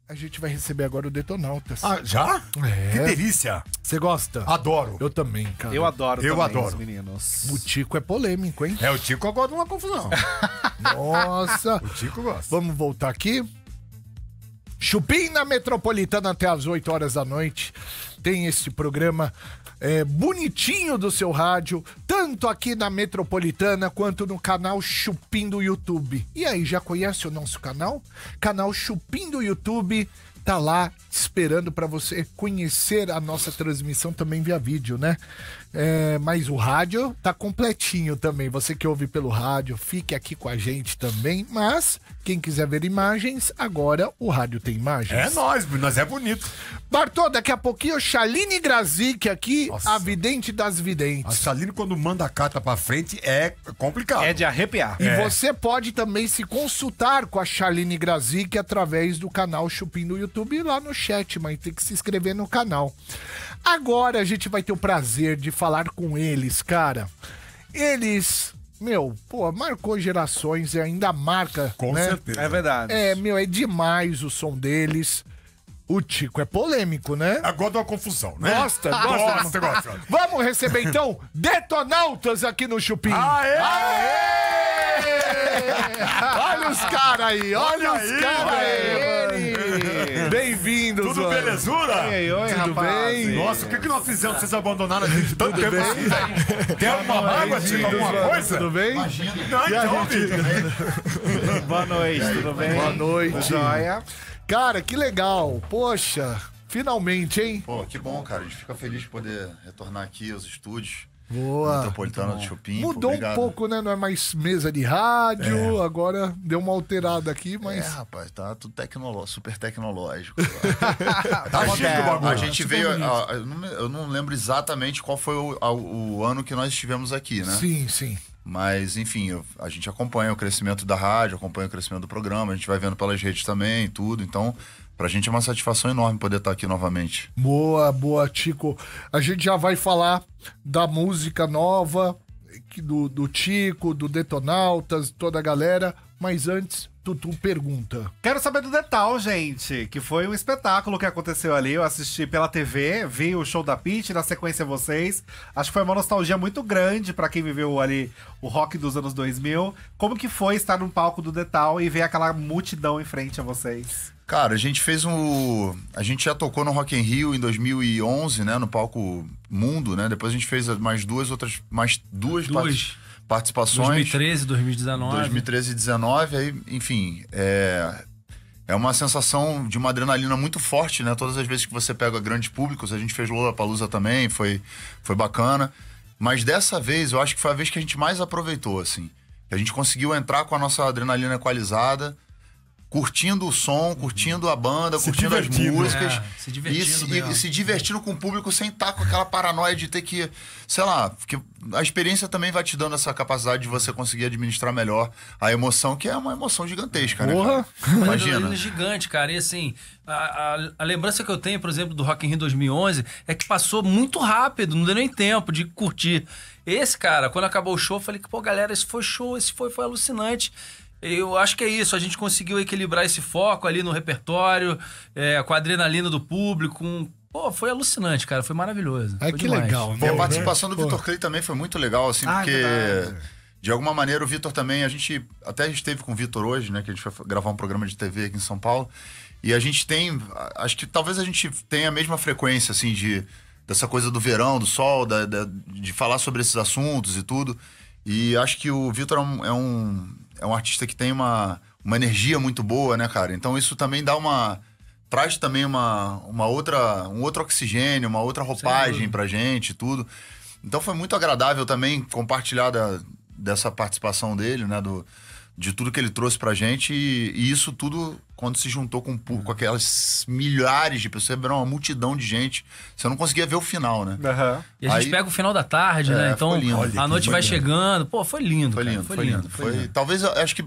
A gente vai receber agora o Detonautas. Ah, já? É. Que delícia. Você gosta? Adoro. Eu também, cara. Eu adoro Eu também, adoro. os meninos. O Tico é polêmico, hein? É, o Tico gosta de uma confusão. Nossa. O Tico gosta. Vamos voltar aqui. Chupim na Metropolitana até as 8 horas da noite. Tem esse programa bonitinho do seu rádio, tanto aqui na Metropolitana quanto no canal Chupim do YouTube. E aí, já conhece o nosso canal? Canal Chupim do YouTube tá lá esperando para você conhecer a nossa transmissão também via vídeo, né? Mas o rádio tá completinho também. Você que ouve pelo rádio, fique aqui com a gente também. Mas quem quiser ver imagens, agora o rádio tem imagens. É nós é bonito. Bartô, daqui a pouquinho, Chaline Grazik aqui, Nossa. a vidente das A videntes. Saline, quando manda a carta pra frente, é complicado. É de arrepiar. E você pode também se consultar com a Chaline Grazik através do canal Chupim do YouTube lá no chat, mas tem que se inscrever no canal. Agora a gente vai ter o prazer de falar com eles, cara. Eles, marcou gerações e ainda marca, Com né? certeza. É verdade. É demais o som deles. O Tico é polêmico, né? Agora dá uma confusão, né? Gosta. Gosta. Vamos receber então Detonautas aqui no Chupim. Olha os caras aí, olha os aí, caras aí. Bem-vindos, Tudo mano. belezura? Oi, Tudo rapaz. bem? Nossa, o que nós fizemos? Vocês abandonaram a gente tanto tempo bem? assim, velho? Tem alguma mágoa, Tico? Alguma mano. coisa? Tudo bem? Não, então, bicho. Boa noite, tudo bem? Boa noite. Joia. Cara, que legal. Poxa, finalmente, hein? Pô, que bom, cara. A gente fica feliz de poder retornar aqui aos estúdios. Boa. Metropolitana do Chupim. Mudou um pouco, né? Não é mais mesa de rádio, agora deu uma alterada aqui, mas... rapaz, tá tudo super tecnológico. Tá chique o bagulho. A gente veio... eu não lembro exatamente qual foi o ano que nós estivemos aqui, né? Sim, sim. Mas, enfim, a gente acompanha o crescimento da rádio, acompanha o crescimento do programa, a gente vai vendo pelas redes também e tudo. Então, pra gente é uma satisfação enorme poder estar aqui novamente. Boa, Tico. A gente já vai falar da música nova, do Tico, do Detonautas, toda a galera. Mas antes, Tutu pergunta. Quero saber do Detal, gente, que foi um espetáculo que aconteceu ali. Eu assisti pela TV, vi o show da Pitty, na sequência vocês. Acho que foi uma nostalgia muito grande pra quem viveu ali o rock dos anos 2000. Como que foi estar no palco do Detal e ver aquela multidão em frente a vocês? Cara, a gente a gente já tocou no Rock in Rio em 2011, né? No palco Mundo, né? Depois a gente fez mais duas participações. 2013, 2019. 2013 e 2019, aí, enfim, é uma sensação de uma adrenalina muito forte, né? Todas as vezes que você pega grandes públicos, a gente fez Lollapalooza também, foi bacana. Mas dessa vez, eu acho que foi a vez que a gente mais aproveitou, assim. A gente conseguiu entrar com a nossa adrenalina equalizada, curtindo o som, curtindo a banda, curtindo as músicas. se divertindo e se divertindo com o público sem estar com aquela paranoia de ter que, sei lá, porque a experiência também vai te dando essa capacidade de você conseguir administrar melhor a emoção, que é uma emoção gigantesca, né? Porra! Cara? Imagina. Adrenalina gigante, cara. E assim, a lembrança que eu tenho, por exemplo, do Rock in Rio 2011 é que passou muito rápido, não deu nem tempo de curtir. Esse, cara, quando acabou o show, eu falei que, pô, galera, esse foi show, foi alucinante. Eu acho que é isso, a gente conseguiu equilibrar esse foco ali no repertório, com a adrenalina do público. Pô, foi alucinante, cara, foi maravilhoso. Ai, Foi que demais. legal. E a né? participação do Pô. Vitor Clay também foi muito legal, assim, porque verdade. de alguma maneira o Vitor também, a gente esteve com o Vitor hoje, né, que a gente foi gravar um programa de TV aqui em São Paulo, e a gente acho que talvez a gente tenha a mesma frequência, assim, dessa coisa do verão, do sol, de falar sobre esses assuntos e tudo, e acho que o Vitor é um artista que tem uma energia muito boa, né, cara? Então isso também traz também um outro oxigênio, uma outra roupagem pra gente e tudo. Então foi muito agradável também compartilhar dessa participação dele, né? De tudo que ele trouxe pra gente. E isso tudo, quando se juntou com aquelas milhares de pessoas, era uma multidão de gente. Você não conseguia ver o final, né? Aham. E a gente Aí- pega o final da tarde, né? Então foi lindo. a noite vai chegando. Pô, foi lindo, Foi cara. lindo, foi lindo. Talvez, eu acho que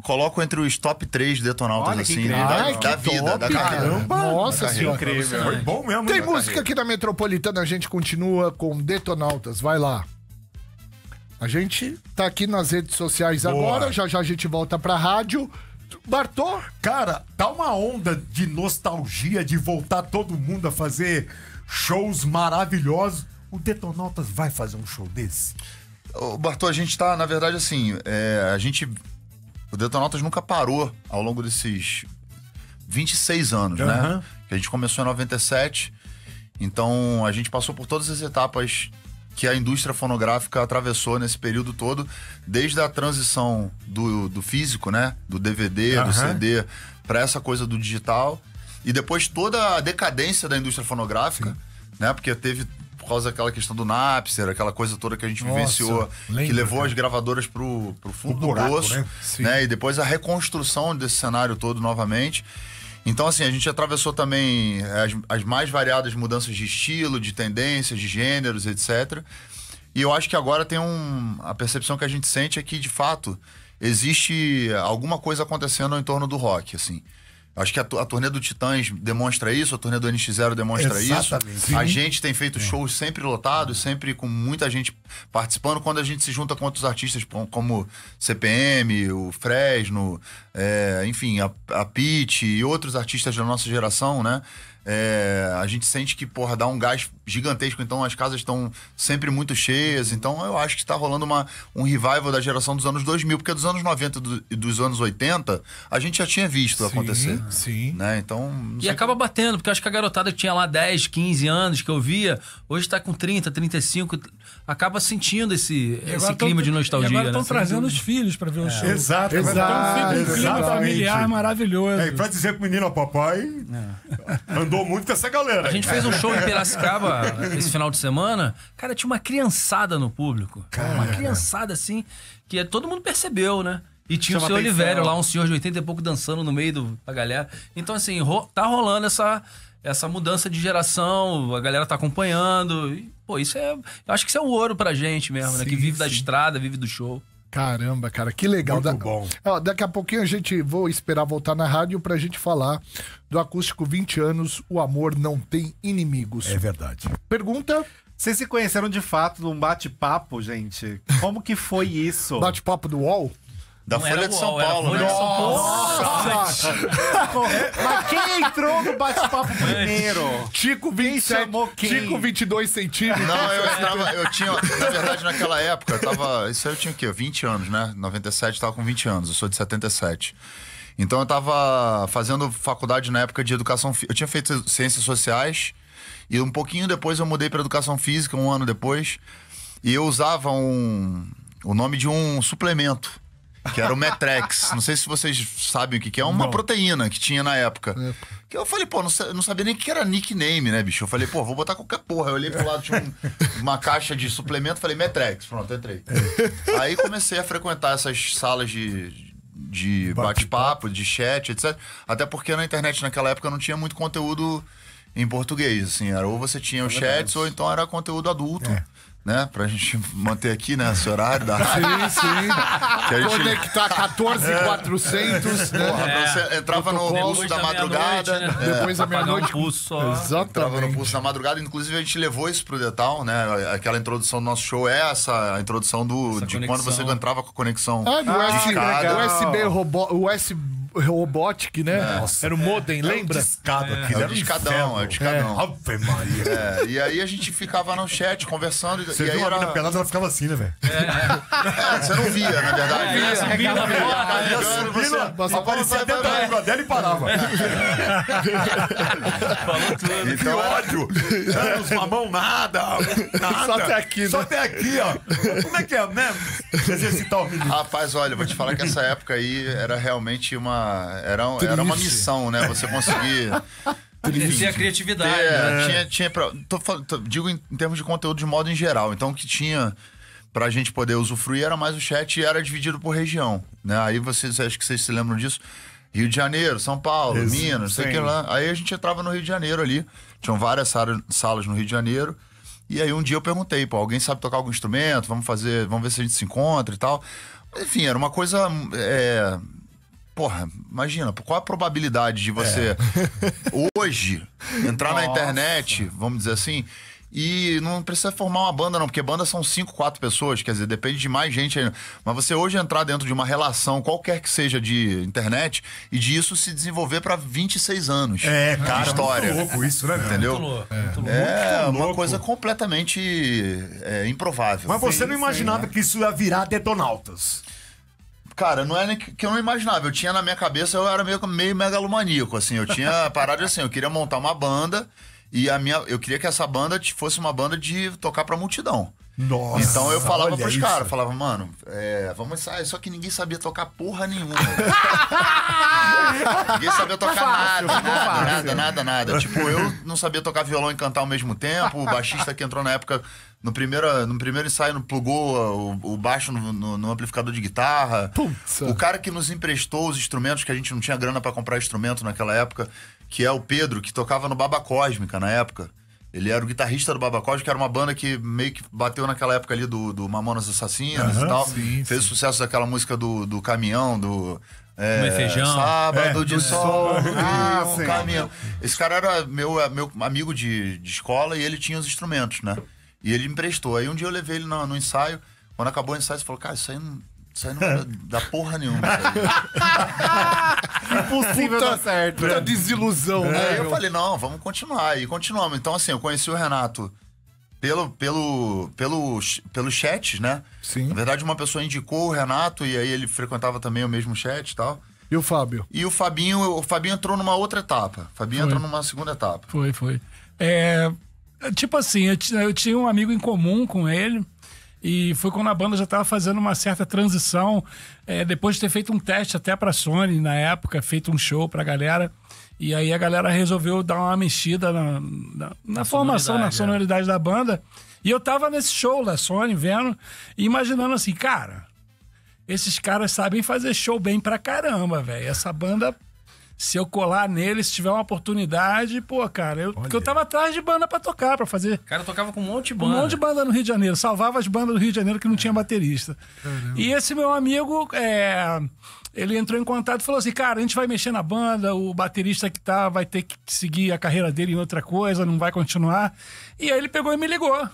coloco entre os top 3 detonautas, Olha que assim, incrível. da Ai, que vida, da top, carreira. caramba. Nossa senhora. Incrível. Foi bom mesmo. Tem né? música aqui na Metropolitana, a gente continua com Detonautas. Vai lá. A gente tá aqui nas redes sociais Boa. agora, já a gente volta pra rádio. Bartô? Cara, tá uma onda de nostalgia de voltar todo mundo a fazer shows maravilhosos. O Detonautas vai fazer um show desse? Ô, Bartô, a gente tá, na verdade, assim, o Detonautas nunca parou ao longo desses 26 anos, né? Que a gente começou em 97, então a gente passou por todas as etapas que a indústria fonográfica atravessou nesse período todo, desde a transição do físico, né? Do DVD, do CD, para essa coisa do digital, e depois toda a decadência da indústria fonográfica, né? Porque teve, por causa daquela questão do Napster, aquela coisa toda que a gente vivenciou, que levou as gravadoras pro fundo do poço, né? E depois a reconstrução desse cenário todo novamente. Então, assim, a gente atravessou também as mais variadas mudanças de estilo, de tendências, de gêneros, etc. E eu acho que agora tem a percepção que a gente sente é que, de fato, existe alguma coisa acontecendo em torno do rock, assim. Acho que a turnê do Titãs demonstra isso, a turnê do NX0 demonstra isso. A gente tem feito shows sempre lotados, sempre com muita gente participando. Quando a gente se junta com outros artistas como CPM, o Fresno, enfim, a Pitty e outros artistas da nossa geração, né? A gente sente que, porra, dá um gás gigantesco. Então as casas estão sempre muito cheias. Então eu acho que está rolando um revival da geração dos anos 2000, porque dos anos 90 e dos anos 80 a gente já tinha visto acontecer. Sim. Né? Então, e acaba batendo, porque eu acho que a garotada que tinha lá 10, 15 anos, que eu via, hoje tá com 30, 35, acaba sentindo esse clima de nostalgia. E agora estão né? trazendo os filhos para ver o show. Exato. Então fica um clima familiar maravilhoso. Pra dizer pro menino, papai andou muito com essa galera. A gente fez um show em Piracicaba esse final de semana. Cara, tinha uma criançada no público. Uma criançada assim, que todo mundo percebeu, né? E tinha o seu Olivério lá, um senhor de 80 e pouco dançando no meio da galera. Então, assim, tá rolando essa mudança de geração, a galera tá acompanhando. E, pô, isso eu acho que isso é o ouro pra gente mesmo, né? Que vive da estrada, vive do show. Caramba, cara, que legal. Muito bom. Ó, daqui a pouquinho vou esperar voltar na rádio pra gente falar do Acústico 20 anos, o amor não tem inimigos. É verdade. Pergunta? Vocês se conheceram de fato num bate-papo, gente? Como que foi isso? Bate-papo do UOL? Da Não Folha era de o São UOL, era Paulo, Folha né? de São Paulo. Mas quem entrou no bate-papo primeiro? Chico 27, chamou quem? Chico 22 centímetros. Não, eu tinha, na verdade, naquela época, isso aí eu tinha o quê? 20 anos, né? 97 eu tava com 20 anos, eu sou de 77. Então eu tava fazendo faculdade na época de educação física. Eu tinha feito ciências sociais e um pouquinho depois eu mudei para educação física, um ano depois. E eu usava o nome de um suplemento, que era o Metrex. Não sei se vocês sabem o que é. Uma proteína que tinha na época. Que eu falei, pô, não sabia nem o que era nickname, né, bicho? Eu falei, pô, vou botar qualquer porra. Eu olhei pro lado, tinha uma caixa de suplemento, falei, Metrex. Pronto, entrei. Aí comecei a frequentar essas salas de bate-papo, de chat, etc. Até porque na internet naquela época não tinha muito conteúdo em português, assim. Era ou você tinha os chats ou então era conteúdo adulto. Né? Pra gente manter aqui, né? Esse horário da rádio. Sim. Que a gente... Conectar 14.400, né? Porra, você entrava no pulso da madrugada. Meia-noite, né? Depois da meia-noite. Um pulso só. Entrava no Exatamente. pulso da madrugada. Inclusive, a gente levou isso pro Detal, né? Aquela introdução do nosso show é a introdução de conexão. quando você entrava com a conexão. USB Robotic, né? Era o modem, lembra? Discado aqui. É o discadão, é o discadão. Ave Maria. E aí a gente ficava no chat conversando. Você e aí viu uma mina pelada, ela ficava assim, né, velho? você não via, na verdade. Só aparecia dentro da língua dela e parava. Falou tudo. Que ódio! Os mamão, nada! Só até aqui, né? Só até aqui, ó. Como é que é, né? Exercitar o menino. Rapaz, olha, vou te falar que essa época aí era realmente uma missão, né? Você conseguir... Ter a criatividade. Né? Digo em termos de conteúdo de modo em geral. Então, o que tinha pra gente poder usufruir era mais o chat e era dividido por região, né? Aí acho que vocês se lembram disso. Rio de Janeiro, São Paulo, Minas, não sei o que lá. Aí a gente entrava no Rio de Janeiro ali. Tinham várias salas no Rio de Janeiro. E aí um dia eu perguntei, pô, alguém sabe tocar algum instrumento? Vamos ver se a gente se encontra e tal. Enfim, era uma coisa... Porra, imagina, qual a probabilidade de você hoje entrar na internet, vamos dizer assim, E não precisa formar uma banda, não, porque banda são 5, 4 pessoas, quer dizer, depende de mais gente ainda. Mas você hoje entrar dentro de uma relação, qualquer que seja de internet, e disso se desenvolver pra 26 anos. Cara, de história. muito louco isso, né? Entendeu? Muito louco, muito louco. É Muito uma louco. coisa completamente improvável. Mas você não imaginava que isso ia virar Detonautas? Cara, não é nem que eu não imaginava. Eu tinha na minha cabeça, eu era meio megalomaníaco, assim. Eu tinha parado assim, eu queria montar uma banda e eu queria que essa banda fosse uma banda de tocar pra multidão. Nossa. Então eu falava olha pros isso. caras, falava, mano, vamos ensaiar. Só que ninguém sabia tocar porra nenhuma. Ninguém sabia tocar nada. Tipo, eu não sabia tocar violão e cantar ao mesmo tempo. O baixista que entrou na época, no primeiro ensaio, plugou o baixo no amplificador de guitarra. Putz. O cara que nos emprestou os instrumentos, que a gente não tinha grana pra comprar instrumento naquela época, que é o Pedro, que tocava no Baba Cósmica na época. Ele era o guitarrista do Baba Cósmica, que era uma banda que meio que bateu naquela época ali do Mamonas Assassinas e tal. Fez o sucesso daquela música do caminhão, Comer feijão. Sábado de sol, sim. caminhão. Esse cara era meu amigo de escola e ele tinha os instrumentos, né? E ele me emprestou. Aí um dia eu levei ele no ensaio. Quando acabou o ensaio, ele falou, cara, isso aí não vai dar porra nenhuma. Impossível dar certo. Puta desilusão, né? Aí eu falei, não, vamos continuar. E continuamos. Então, assim, eu conheci o Renato pelo chat, né? Sim. Na verdade, uma pessoa indicou o Renato e aí ele frequentava também o mesmo chat e tal. E o Fábio? E o Fabinho entrou numa outra etapa. O Fabinho entrou numa segunda etapa. Foi. Tipo assim, eu tinha um amigo em comum com ele. E foi quando a banda já estava fazendo uma certa transição, depois de ter feito um teste até pra Sony na época, feito um show pra galera. E aí a galera resolveu dar uma mexida na formação, na sonoridade da banda. E eu tava nesse show da Sony, vendo, e imaginando assim, cara, esses caras sabem fazer show bem pra caramba, velho. Essa banda, se eu colar neles, se tiver uma oportunidade, pô, cara, porque eu tava atrás de banda pra tocar, pra fazer... O cara tocava com um monte de Um banda. monte de banda no Rio de Janeiro. Salvava as bandas do Rio de Janeiro que não tinha baterista. Caramba. E esse meu amigo, ele entrou em contato e falou assim, cara, a gente vai mexer na banda, o baterista que tá vai ter que seguir a carreira dele em outra coisa, não vai continuar. E aí ele pegou e me ligou.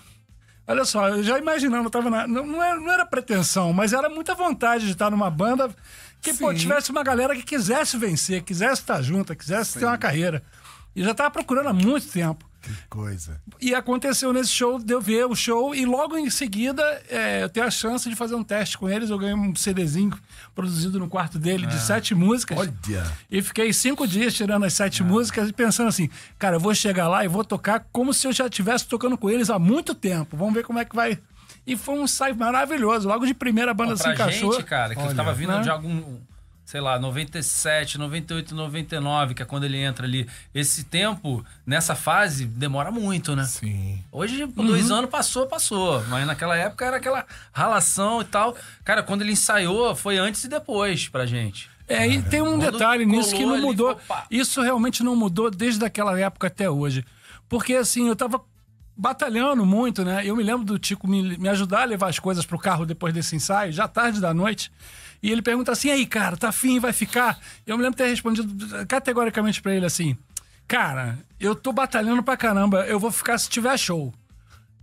Olha só, eu já imaginando, eu tava não era pretensão, mas era muita vontade de estar numa banda que, pô, tivesse uma galera que quisesse vencer, quisesse estar junta, quisesse ter uma carreira. E já tava procurando há muito tempo. Que coisa. E aconteceu nesse show, de eu ver o show, e logo em seguida eu tenho a chance de fazer um teste com eles. Eu ganhei um CDzinho produzido no quarto dele de 7 músicas. Olha. E fiquei 5 dias tirando as 7 músicas e pensando assim, cara, eu vou chegar lá e vou tocar como se eu já estivesse tocando com eles há muito tempo. Vamos ver como é que vai. E foi um ensaio maravilhoso. Logo de primeira a banda se encaixou. Gente, cara, que tava vindo né? de algum... sei lá, 97, 98, 99, que é quando ele entra ali. Esse tempo, nessa fase, demora muito, né? Sim. Hoje, por 2 anos, passou. Mas naquela época era aquela ralação e tal. Cara, quando ele ensaiou, foi antes e depois pra gente. E tem um Quando detalhe nisso que colou não ali, mudou. opa. Isso realmente não mudou desde aquela época até hoje. Porque, assim, eu tava batalhando muito, né? Eu me lembro do Tico me ajudar a levar as coisas pro carro depois desse ensaio, já tarde da noite. E ele pergunta assim, aí, cara, tá afim, vai ficar? Eu me lembro de ter respondido categoricamente pra ele assim, cara, eu tô batalhando pra caramba, eu vou ficar se tiver show.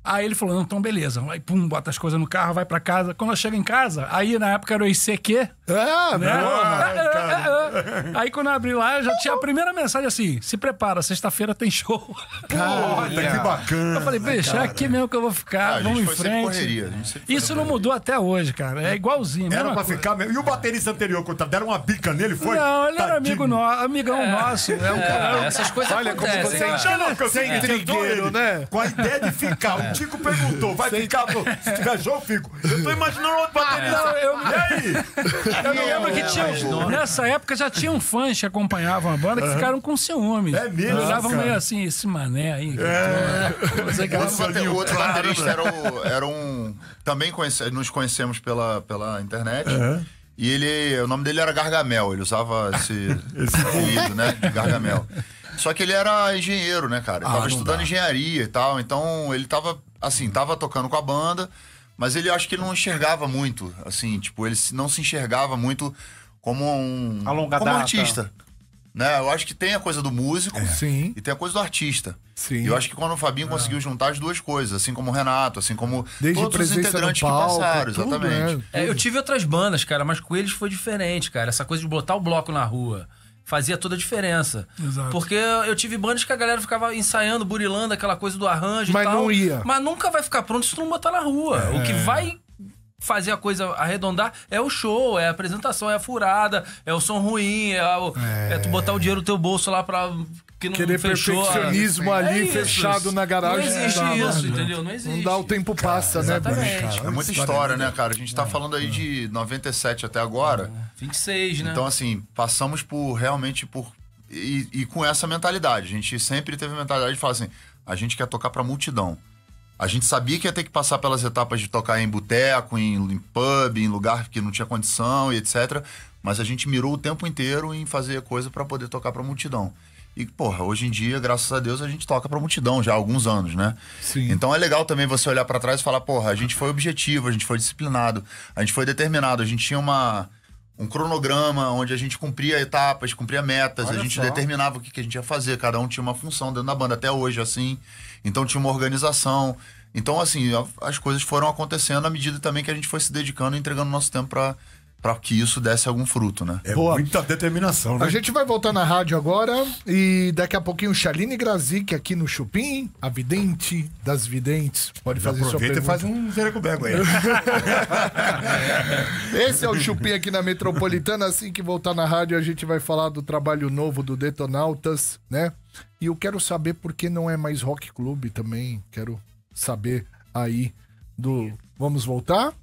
Aí ele falou, não, então beleza. Aí, pum, bota as coisas no carro, vai pra casa. Quando eu chego em casa, aí na época era o ICQ. Né? Aí quando eu abri lá, já tinha a primeira mensagem assim, se prepara, sexta-feira tem show. Olha, que bacana. Eu falei, bicho, é aqui mesmo que eu vou ficar, A vamos gente em foi sempre frente. correria. A gente sempre foi Isso não mudou até hoje, cara. É igualzinho. Era mesma pra coisa. ficar mesmo. E o baterista anterior, coitado, deram uma bica nele, foi? Não, ele era Tadinho. amigão nosso. É um cara. Essas coisas Olha como acontecem, você cara. Não, porque eu sei que tentou Trigueiro, ele, né? com a ideia de ficar. O Tico perguntou, vai ficar? Se tiver show, eu fico. Eu tô imaginando outro baterista. Não, E aí? eu me lembro que tinha. Nessa época já tinham fãs que acompanhavam a banda que ficaram com ciúmes. É mesmo, Olhavam cara? meio assim, esse mané aí. Você que O outro baterista era um... Também nos conhecemos pela internet. E o nome dele era Gargamel. Ele usava esse apelido, né? De Gargamel. Só que ele era engenheiro, né, cara? Ele tava estudando engenharia e tal. Então, ele tava, assim, tava tocando com a banda, mas ele acho que ele não enxergava muito, assim, tipo, ele não se enxergava muito como A longa como data. artista. né? Eu acho que tem a coisa do músico Sim. e tem a coisa do artista. Sim. E eu acho que quando o Fabinho conseguiu juntar as duas coisas, assim como o Renato, assim como Desde todos os presença integrantes no palco, que passaram, tudo, exatamente. né? Eu tive outras bandas, cara, mas com eles foi diferente, cara. Essa coisa de botar o bloco na rua fazia toda a diferença. Exato. Porque eu tive bandas que a galera ficava ensaiando, burilando aquela coisa do arranjo Mas e tal. não ia. Mas nunca vai ficar pronto se tu não botar na rua. O que vai fazer a coisa arredondar é o show, é a apresentação, é a furada, é o som ruim, é tu botar o dinheiro no teu bolso lá pra... Que não Querer fechou, perfeccionismo ali, isso. fechado na garagem. Não existe dá, isso, né? entendeu? Não existe. Não dá, o tempo passa, né, exatamente. bicho? É muita história, né, cara? A gente tá falando aí de 97 até agora. 26, né? Então, assim, passamos por realmente por... E com essa mentalidade. A gente sempre teve a mentalidade de falar assim, a gente quer tocar pra multidão. A gente sabia que ia ter que passar pelas etapas de tocar em boteco, em pub, em lugar que não tinha condição e etc. Mas a gente mirou o tempo inteiro em fazer coisa pra poder tocar pra multidão. E, porra, hoje em dia, graças a Deus, a gente toca pra multidão já há alguns anos, né? Sim. Então é legal também você olhar pra trás e falar, porra, a gente foi objetivo, a gente foi disciplinado, a gente foi determinado, a gente tinha um cronograma onde a gente cumpria etapas, cumpria metas, Olha a gente só. determinava o que a gente ia fazer, cada um tinha uma função dentro da banda, até hoje, assim. Então tinha uma organização. Então, assim, as coisas foram acontecendo à medida também que a gente foi se dedicando e entregando nosso tempo pra que isso desse algum fruto, né? É Boa. muita determinação, né? A gente vai voltar na rádio agora e daqui a pouquinho Chaline Grazik aqui no Chupim, a vidente das videntes. Pode Já fazer sua aproveita e pergunta. faz um zerecobego aí. Esse é o Chupim aqui na Metropolitana. Assim que voltar na rádio, a gente vai falar do trabalho novo do Detonautas, né? E eu quero saber por que não é mais Rock Clube também. Quero saber aí do... Vamos voltar?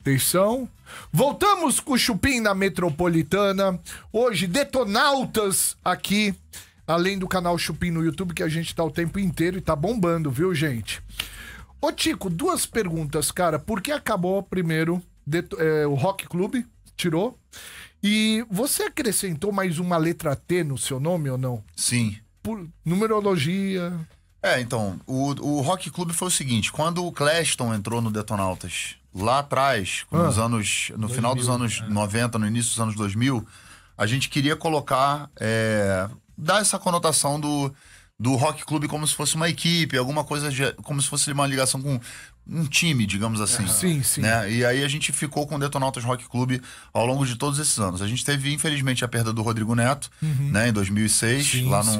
Atenção. Voltamos com o Chupim na Metropolitana. Hoje, Detonautas aqui. Além do canal Chupim no YouTube, que a gente tá o tempo inteiro e tá bombando, viu, gente? Ô, Tico, duas perguntas, cara. Por que acabou primeiro o Rock Clube? Tirou. E você acrescentou mais uma letra T no seu nome ou não? Sim. Por numerologia. Então, o Rock Club foi o seguinte, quando o Cleston entrou no Detonautas, lá atrás, no final dos anos 90, no início dos anos 2000, a gente queria colocar, dar essa conotação do Rock Club como se fosse uma equipe, alguma coisa, como se fosse uma ligação com um time, digamos assim. Sim, sim. Né? E aí a gente ficou com o Detonautas Rock Club ao longo de todos esses anos. A gente teve, infelizmente, a perda do Rodrigo Neto, né, em 2006, Sim, lá sim.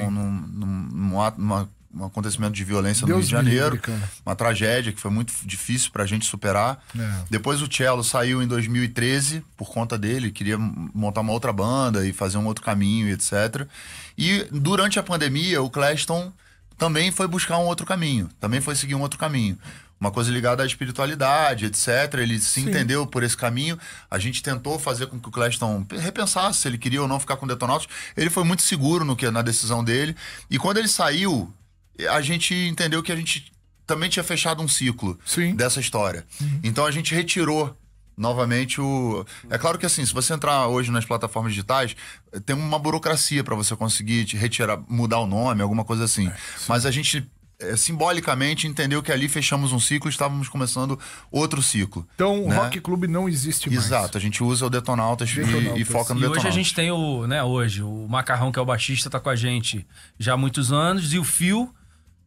um acontecimento de violência no Deus Rio de me Janeiro. livre, cara. Uma tragédia que foi muito difícil pra gente superar. É. Depois o Cello saiu em 2013 por conta dele, queria montar uma outra banda e fazer um outro caminho, etc. E durante a pandemia, o Cleston também foi buscar um outro caminho, também foi seguir um outro caminho. Uma coisa ligada à espiritualidade, etc. Ele se entendeu por esse caminho. A gente tentou fazer com que o Cleston repensasse se ele queria ou não ficar com o Detonautas. Ele foi muito seguro na decisão dele. E quando ele saiu, a gente entendeu que a gente também tinha fechado um ciclo Sim. dessa história. Então a gente retirou novamente o... É claro que assim, se você entrar hoje nas plataformas digitais, tem uma burocracia para você conseguir te retirar, mudar o nome, alguma coisa assim. Mas a gente simbolicamente entendeu que ali fechamos um ciclo e estávamos começando outro ciclo. Então, o né? Rock Clube não existe mais. Exato, a gente usa o Detonautas, Detonautas. e foca no E Detonautas. hoje a gente tem o Macarrão, que é o baixista, tá com a gente já há muitos anos, e o Phil,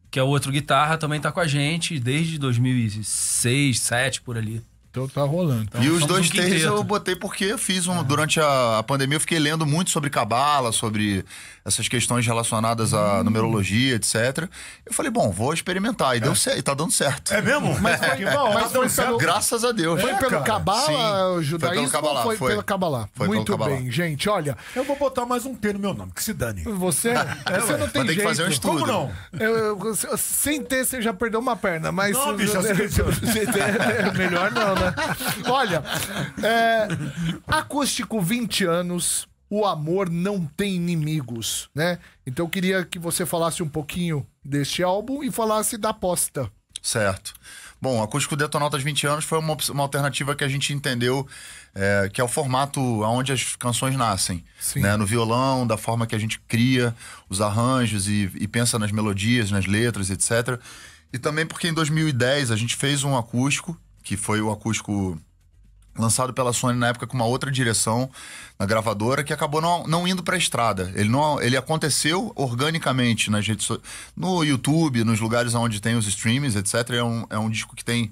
que é o outro guitarra, também tá com a gente desde 2006, 2007, por ali. Então tá rolando. E os somos dois um T's quinteto. eu botei porque eu fiz durante a pandemia, eu fiquei lendo muito sobre cabala, sobre essas questões relacionadas à numerologia, etc. Eu falei, bom, vou experimentar. E deu certo, e tá dando certo. É mesmo? Mas foi, Que bom, mas tá foi dando certo. Graças a Deus. Foi pelo cara. Cabala, Sim, o judaísmo, foi pelo Cabalá, ou foi foi. pelo Cabalá? Foi Muito pelo Cabalá. bem, gente, olha, Eu vou botar mais um T no meu nome, que se dane. você não tem Vai ter jeito. que fazer um estudo. Como não? Sem ter, você já perdeu uma perna, mas... Não, bicho, assim, melhor não, né? Olha, acústico 20 anos, o amor não tem inimigos, né? Então eu queria que você falasse um pouquinho deste álbum e falasse da aposta. Certo. Bom, Acústico Detonautas 20 anos foi uma alternativa que a gente entendeu que é o formato onde as canções nascem. Sim. Né? No violão, da forma que a gente cria os arranjos e pensa nas melodias, nas letras, etc. E também porque em 2010 a gente fez um acústico, que foi o acústico lançado pela Sony na época com uma outra direção na gravadora, que acabou não indo pra estrada. Ele aconteceu organicamente nas redes no YouTube, nos lugares onde tem os streamings, etc. É um disco que tem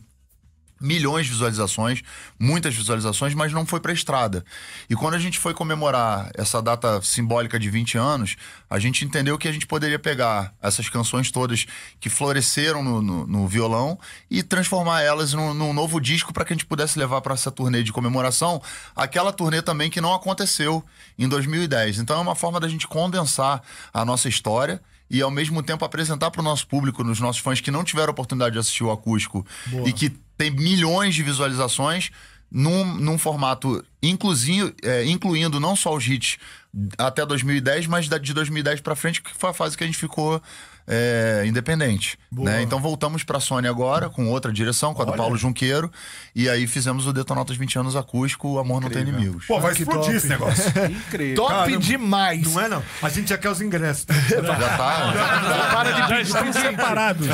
milhões de visualizações, muitas visualizações, mas não foi pra estrada. E quando a gente foi comemorar essa data simbólica de 20 anos, a gente entendeu que a gente poderia pegar essas canções todas que floresceram no violão e transformar elas num novo disco para que a gente pudesse levar para essa turnê de comemoração, aquela turnê também que não aconteceu em 2010. Então é uma forma da gente condensar a nossa história e ao mesmo tempo apresentar para o nosso público, nos nossos fãs que não tiveram oportunidade de assistir o acústico e que tem milhões de visualizações num formato incluindo não só os hits até 2010, mas de 2010 para frente, que foi a fase que a gente ficou independente. Né? Então voltamos pra Sony agora, com outra direção, com a do Paulo Junqueiro, e aí fizemos o Detonautas 20 anos acústico, O Amor Não Tem Inimigos. Pô, vai explodir esse negócio. Incrível. Top Caramba. demais. Não é, não? A gente já quer os ingressos. Já tá. Para de Já pedir estão presente. separados.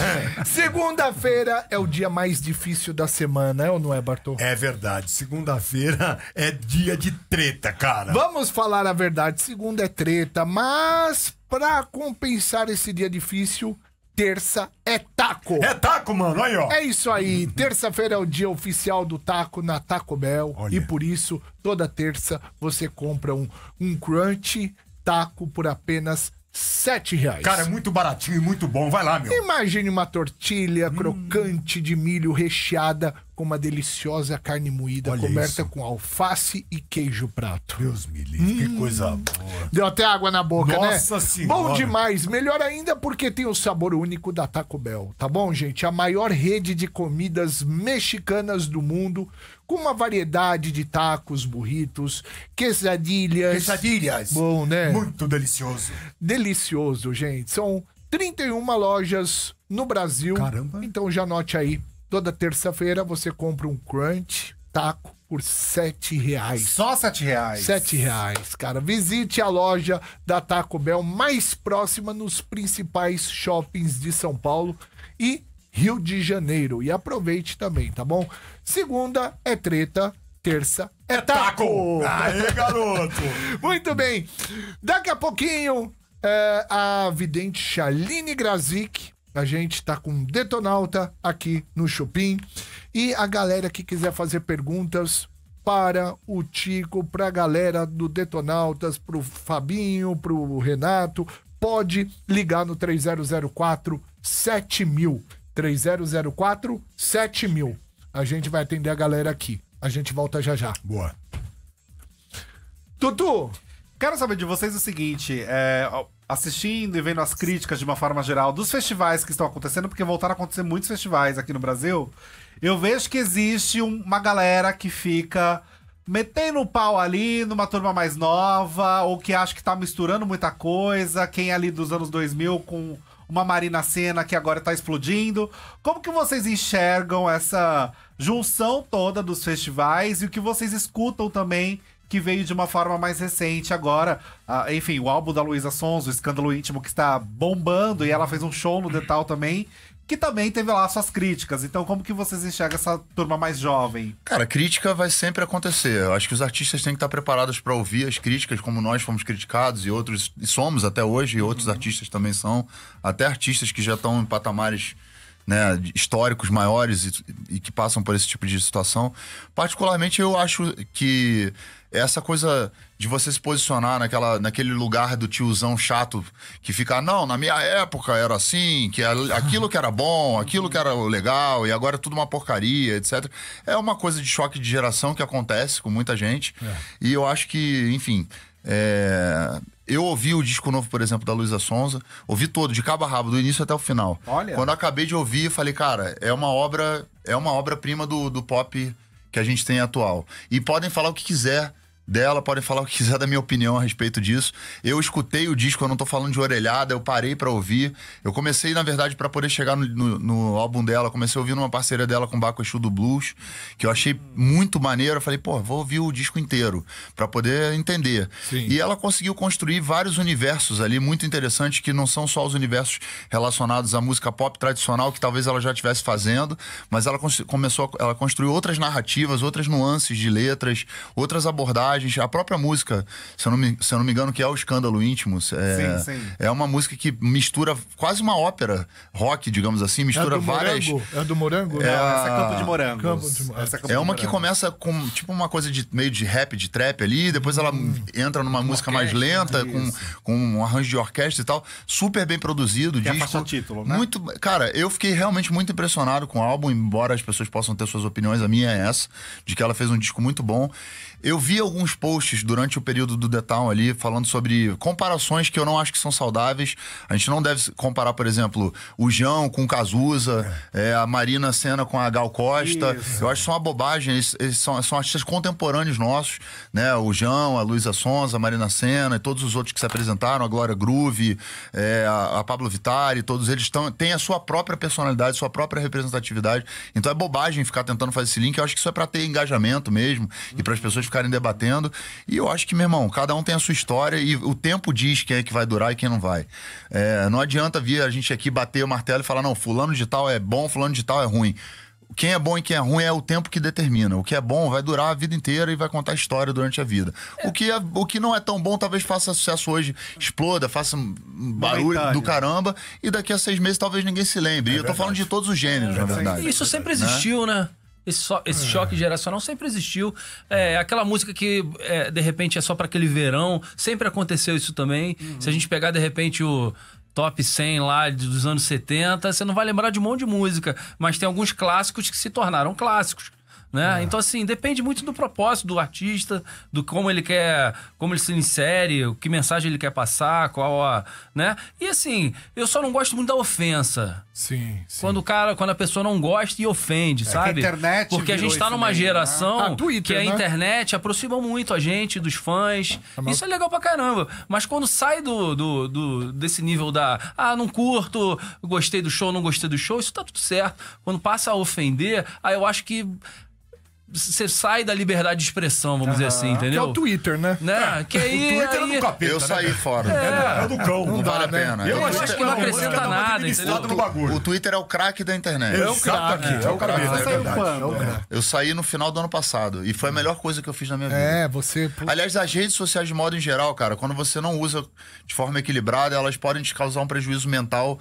Segunda-feira é o dia mais difícil da semana, é ou não é, Bartô? É verdade. Segunda-feira é dia de treta, cara. Vamos falar a verdade, segunda é treta, mas pra compensar esse dia difícil, terça é taco. É taco, mano. Aí, ó. É isso aí, terça-feira é o dia oficial do taco na Taco Bell. Olha. E por isso, toda terça você compra um crunch taco por apenas R$7. Cara, é muito baratinho e muito bom. Vai lá, meu. Imagine uma tortilha crocante de milho recheada com uma deliciosa carne moída Olha coberta isso. com alface e queijo prato. Deus me livre. Que coisa boa. Deu até água na boca, Nossa né? Senhora. Bom demais. Melhor ainda porque tem o sabor único da Taco Bell, tá bom, gente? A maior rede de comidas mexicanas do mundo, com uma variedade de tacos, burritos, quesadilhas. Quesadilhas. Bom, né? Muito delicioso. Delicioso, gente. São 31 lojas no Brasil. Caramba. Então já anote aí. Toda terça-feira você compra um crunch taco por R$7. Só R$7. R$7, cara. Visite a loja da Taco Bell mais próxima nos principais shoppings de São Paulo e Rio de Janeiro. E aproveite também, tá bom? Segunda é treta, terça é taco. Aê, garoto. Muito bem. Daqui a pouquinho, a vidente Chaline Grazik. A gente tá com Detonauta aqui no Chupim. E a galera que quiser fazer perguntas para o Tico, pra galera do Detonautas, pro Fabinho, pro Renato, pode ligar no 3004-7000. 3004-7000. A gente vai atender a galera aqui. A gente volta já já. Boa. Tutu! Quero saber de vocês o seguinte, assistindo e vendo as críticas de uma forma geral dos festivais que estão acontecendo, porque voltaram a acontecer muitos festivais aqui no Brasil, eu vejo que existe uma galera que fica metendo o pau ali numa turma mais nova, ou que acha que tá misturando muita coisa, quem é ali dos anos 2000 com uma Marina Sena que agora tá explodindo. Como que vocês enxergam essa junção toda dos festivais e o que vocês escutam também que veio de uma forma mais recente agora? Enfim, o álbum da Luísa Sonza, o Escândalo Íntimo, que está bombando, e ela fez um show no Detal também, que também teve lá suas críticas. Então, como que vocês enxergam essa turma mais jovem? Cara, crítica vai sempre acontecer. Eu acho que os artistas têm que estar preparados para ouvir as críticas, como nós fomos criticados e outros, e somos até hoje, e outros artistas também são. Até artistas que já estão em patamares, né, históricos maiores e que passam por esse tipo de situação. Particularmente, eu acho que essa coisa de você se posicionar naquele lugar do tiozão chato que fica, não, na minha época era assim, que aquilo que era bom, aquilo que era legal, e agora é tudo uma porcaria, etc. É uma coisa de choque de geração que acontece com muita gente. E eu acho que, enfim, eu ouvi o disco novo, por exemplo, da Luísa Sonza, ouvi todo, de cabo a rabo, do início até o final. Olha. Quando eu acabei de ouvir, falei, cara, é uma obra-prima do pop que a gente tem atual. E podem falar o que quiser dela, podem falar o que quiser da minha opinião a respeito disso. Eu escutei o disco, eu não tô falando de orelhada, eu parei pra ouvir. Eu comecei, na verdade, pra poder chegar no álbum dela, comecei a ouvir numa parceria dela com o Baco Exu do Blues, que eu achei muito maneiro. Eu falei, pô, vou ouvir o disco inteiro pra poder entender. Sim. E ela conseguiu construir vários universos ali muito interessantes, que não são só os universos relacionados à música pop tradicional, que talvez ela já estivesse fazendo, mas ela ela construiu outras narrativas, outras nuances de letras, outras abordagens. A própria música, se eu não me engano, que é o Escândalo Íntimo, Sim. é uma música que mistura quase uma ópera rock, digamos assim, mistura várias... É do Morango? Essa é Campo de Morango. Campo de Morango. Essa Campo É de uma que Morango. começa com tipo uma coisa de meio de rap, de trap ali, depois ela entra numa música mais lenta, com um arranjo de orquestra e tal, super bem produzido, Que é a disco. faixa título, né? Muito, cara, eu fiquei realmente muito impressionado com o álbum, embora as pessoas possam ter suas opiniões, a minha é essa, de que ela fez um disco muito bom. Eu vi alguns posts durante o período do The Town ali, falando sobre comparações que eu não acho que são saudáveis. A gente não deve comparar, por exemplo, o João com o Cazuza, a Marina Sena com a Gal Costa. Isso. Eu acho que isso é uma bobagem. Eles são artistas contemporâneos nossos, né? O João, a Luísa Sonza, a Marina Sena e todos os outros que se apresentaram, a Glória Groove, a Pablo Vittar, todos eles têm a sua própria personalidade, sua própria representatividade. Então é bobagem ficar tentando fazer esse link. Eu acho que isso é pra ter engajamento mesmo e para as pessoas ficarem debatendo. E eu acho que, meu irmão, cada um tem a sua história e o tempo diz quem é que vai durar e quem não vai. Não adianta vir a gente aqui bater o martelo e falar, não, fulano de tal é bom, fulano de tal é ruim. Quem é bom e quem é ruim é o tempo que determina. O que é bom vai durar a vida inteira e vai contar história durante a vida. O que não é tão bom talvez faça sucesso hoje, exploda, faça um barulho Momentâneo. do caramba e daqui a 6 meses talvez ninguém se lembre. E eu tô falando de todos os gêneros, na verdade. Isso sempre existiu, né? Esse choque geracional sempre existiu. Aquela música que, de repente, é só pra aquele verão. Sempre aconteceu isso também. Se a gente pegar, de repente, o top 100 lá dos anos 70, você não vai lembrar de um monte de música. Mas tem alguns clássicos que se tornaram clássicos. Né? Então, assim, depende muito do propósito do artista, do como ele se insere, que mensagem ele quer passar, né? E assim, eu só não gosto muito da ofensa. Sim. Quando a pessoa não gosta e ofende, sabe? que a internet Porque a virou gente tá isso numa mesmo, né? geração Twitter, que a né? internet aproxima muito a gente dos fãs. Isso é legal pra caramba. Mas quando sai desse nível não curto, gostei do show, não gostei do show, isso tá tudo certo. Quando passa a ofender, aí eu acho que você sai da liberdade de expressão, vamos dizer assim, Que é entendeu? o Twitter, né? Que aí, O Twitter é do capeta, Eu saí fora. É do cão. Não vale a pena. Eu O acho Twitter- que não acrescenta nada, entendeu? entendeu? No bagulho. O Twitter é o craque da internet. É o craque. É o craque. Você saiu quando? Eu saí no final do ano passado. E foi a melhor coisa que eu fiz na minha vida. Você... Aliás, as redes sociais de modo em geral, cara, quando você não usa de forma equilibrada, elas podem te causar um prejuízo mental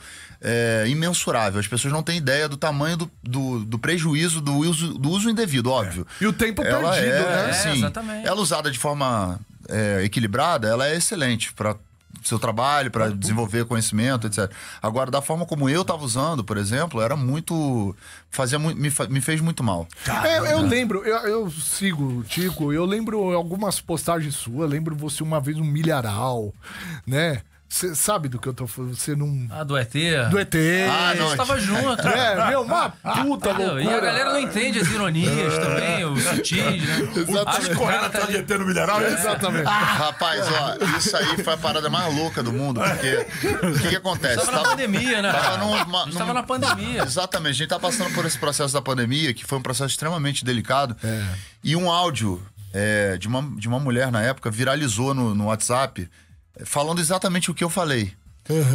imensurável. As pessoas não têm ideia do tamanho do prejuízo do uso indevido, óbvio. E o tempo Ela perdido, né? assim, exatamente. ela usada de forma equilibrada, ela é excelente para seu trabalho, para desenvolver conhecimento, etc. Agora, da forma como eu tava usando, por exemplo, era muito... me fez muito mal. Eu lembro, eu sigo o Tico, eu lembro algumas postagens suas, lembro você uma vez um milharal, né? Você sabe do que eu tô falando? Você não... Do ET. Do ET. A gente tava junto. Uma puta loucura. E a galera não entende as ironias também, os sutis, né? Acho que o cara tá ali... no mineral. Exatamente. Rapaz, ó, isso aí foi a parada mais louca do mundo, porque o que acontece? Tava na pandemia, né? Tava A gente tava na pandemia. Exatamente, a gente tá passando por esse processo da pandemia, que foi um processo extremamente delicado. E um áudio de uma mulher na época viralizou no WhatsApp, falando exatamente o que eu falei.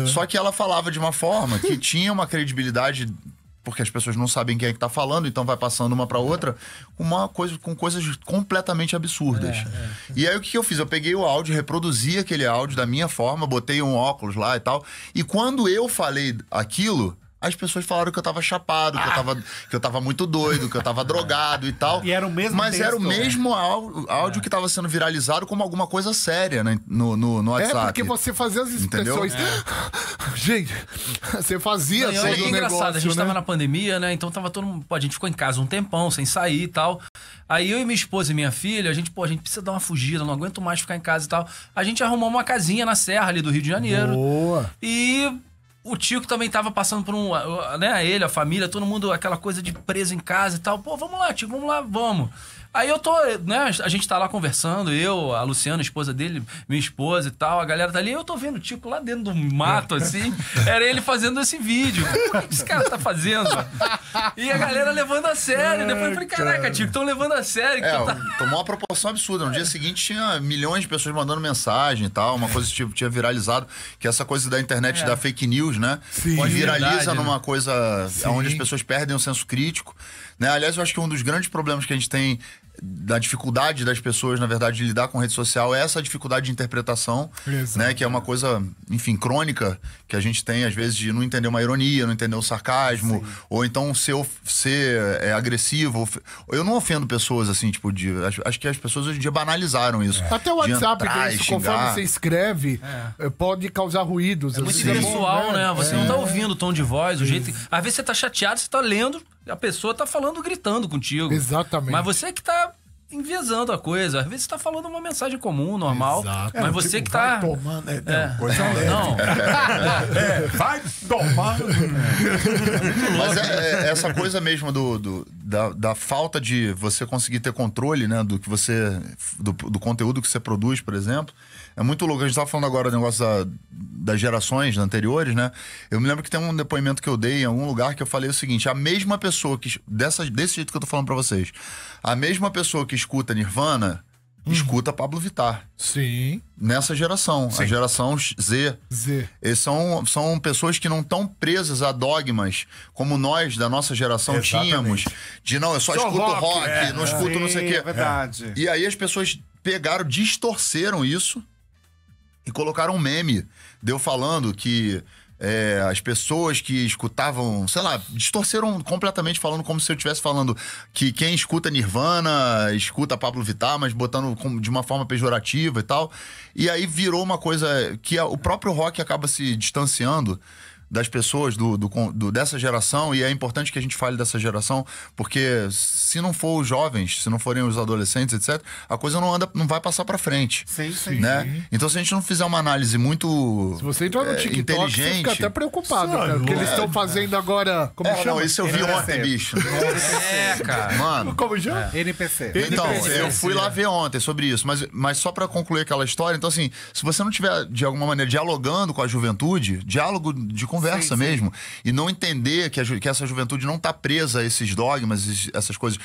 Só que ela falava de uma forma que tinha uma credibilidade, porque as pessoas não sabem quem é que tá falando, então vai passando uma pra outra com coisas completamente absurdas. E aí o que eu fiz? Eu peguei o áudio, reproduzi aquele áudio da minha forma, botei um óculos lá e tal. E quando eu falei aquilo, as pessoas falaram que eu tava chapado, que eu tava muito doido, que eu tava drogado e tal. E era o mesmo Mas era o texto, mesmo áudio que tava sendo viralizado como alguma coisa séria, né, no WhatsApp. Porque você fazia as Entendeu? expressões. Gente, você fazia E todo olha que o engraçado, negócio, a gente né? tava na pandemia, né? Então tava todo mundo. A gente ficou em casa um tempão, sem sair e tal. Aí eu e minha esposa e minha filha, a gente precisa dar uma fugida, não aguento mais ficar em casa e tal. A gente arrumou uma casinha na Serra ali do Rio de Janeiro. Boa. E o Tico também tava passando por né? Ele, a família, todo mundo, aquela coisa de preso em casa e tal. Pô, vamos lá, Tico, vamos lá, vamos. Aí eu tô, né, a gente tá lá conversando, eu, a Luciana, a esposa dele, minha esposa e tal, a galera tá ali, eu tô vendo o Tico lá dentro do mato, assim, era ele fazendo esse vídeo. O que esse cara tá fazendo? E a galera levando a sério. Depois eu falei, caraca, Tico, estão levando a sério. Que tá... Tomou uma proporção absurda. No dia seguinte tinha milhões de pessoas mandando mensagem e tal, uma coisa tipo, tinha viralizado, que essa coisa da internet da fake news, né? Sim. Que viraliza Verdade, numa né? coisa onde as pessoas perdem o senso crítico, né? Aliás, eu acho que um dos grandes problemas que a gente tem da dificuldade das pessoas, na verdade, de lidar com rede social é essa dificuldade de interpretação, né? Que é uma coisa, enfim, crônica que a gente tem, às vezes, de não entender uma ironia, não entender o sarcasmo, ou então ser agressivo. Eu não ofendo pessoas, assim, tipo, acho que as pessoas hoje em dia banalizaram isso. Até o De WhatsApp, entrar que e isso, conforme xingar. você escreve, pode causar ruídos. É muito assim. pessoal, né? Você não tá ouvindo o tom de voz, o jeito. Às vezes você tá chateado, você tá lendo, a pessoa tá falando, gritando contigo. Exatamente. Mas você que tá enviesando a coisa. Às vezes você tá falando uma mensagem comum, normal. Exato. Mas você que tá. Vai tomar, né? Coisa leve. Não. Vai tomar. Mas essa coisa mesmo da falta de você conseguir ter controle, né, do conteúdo que você produz, por exemplo. É muito louco. A gente tava falando agora do negócio das gerações anteriores, né? Eu me lembro que tem um depoimento que eu dei em algum lugar que eu falei o seguinte: a mesma pessoa que... Desse jeito que eu tô falando pra vocês. A mesma pessoa que escuta Nirvana, escuta Pablo Vittar. Sim. Nessa geração. A geração Z. Eles são pessoas que não estão presas a dogmas como nós, da nossa geração, Exatamente. tínhamos. De não, eu só escuto rock, não escuto não sei o quê. É verdade. E aí as pessoas pegaram, distorceram isso e colocaram um meme. Deu falando que as pessoas que escutavam, sei lá, distorceram completamente, falando como se eu estivesse falando que quem escuta Nirvana escuta Pablo Vittar, mas botando de uma forma pejorativa e tal. E aí virou uma coisa que o próprio rock acaba se distanciando das pessoas dessa geração, e é importante que a gente fale dessa geração, porque se não for os jovens, se não forem os adolescentes, etc., a coisa não vai passar pra frente. Sim, sim. Né? Então, se a gente não fizer uma análise muito Se você entrar no TikTok, você inteligente... fica até preocupado, cara, porque eles estão fazendo agora... Como chama? Não, isso eu vi NPC. ontem, bicho. Cara. Mano... Como chama? NPC. Então, eu fui lá ver ontem sobre isso, mas só pra concluir aquela história, então assim, se você não tiver, de alguma maneira, dialogando com a juventude, diálogo de conversa mesmo, e não entender que essa juventude não tá presa a esses dogmas, essas coisas,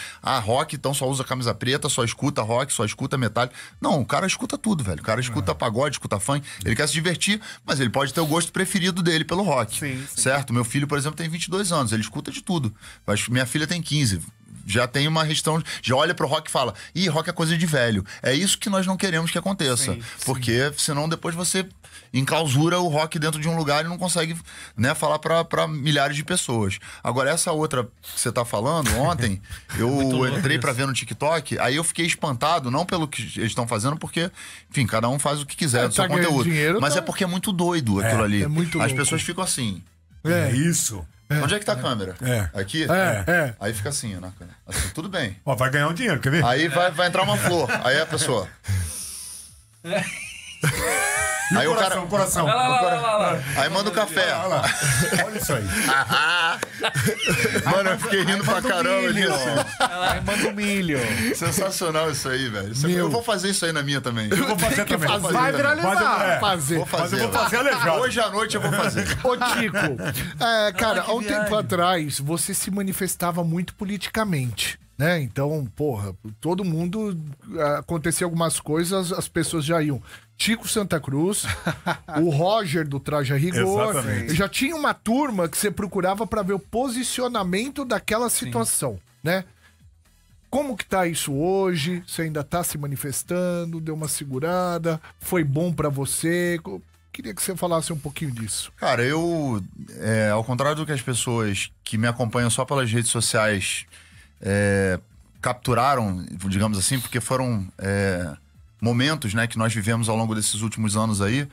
rock, então só usa camisa preta, só escuta rock, só escuta metal. Não, o cara escuta tudo, velho. O cara escuta pagode, escuta funk, ele quer se divertir, mas ele pode ter o gosto preferido dele pelo rock. Sim. Certo? Meu filho, por exemplo, tem 22 anos, ele escuta de tudo. Mas minha filha tem 15. Já tem uma restrição, já olha pro rock e fala: ih, rock é coisa de velho. É isso que nós não queremos que aconteça. Porque senão depois você enclausura o rock dentro de um lugar e não consegue, né, falar pra milhares de pessoas. Agora, essa outra que você tá falando, ontem, eu entrei pra ver no TikTok, aí eu fiquei espantado, não pelo que eles estão fazendo, porque, enfim, cada um faz o que quiser do seu tá ganhando conteúdo. dinheiro, mas tá- é porque é muito doido aquilo ali. é muito As louco. pessoas ficam assim. É isso. Onde é que tá a câmera? Aqui? Aí fica assim, né? Assim, tudo bem. Ó, vai ganhar um dinheiro, quer ver? Aí vai entrar uma flor. Aí a pessoa. E aí o o coração, cara- coração. Lá. Aí manda o café. Olha lá. Olha isso aí. Mano, eu fiquei rindo pra caramba milho. disso. Manda um milho. Sensacional isso aí, velho. Meu. Eu vou fazer isso aí na minha também. Eu vou fazer também. fazer. Vai viralizar. Fazer. Vou fazer. Mas eu vou fazer aleijado. Hoje à noite eu vou fazer. Ô, Tico, cara, há um viagem. tempo atrás você se manifestava muito politicamente, né? Então, porra, todo mundo... acontecia algumas coisas, as pessoas já iam. Tico Santa Cruz, o Roger do Traje a Rigor. Exatamente. Já tinha uma turma que você procurava pra ver o posicionamento daquela situação, né? Como que tá isso hoje? Você ainda tá se manifestando? Deu uma segurada? Foi bom pra você? Queria que você falasse um pouquinho disso. Cara, eu, ao contrário do que as pessoas que me acompanham só pelas redes sociais capturaram, digamos assim, porque foram momentos, né, que nós vivemos ao longo desses últimos anos aí,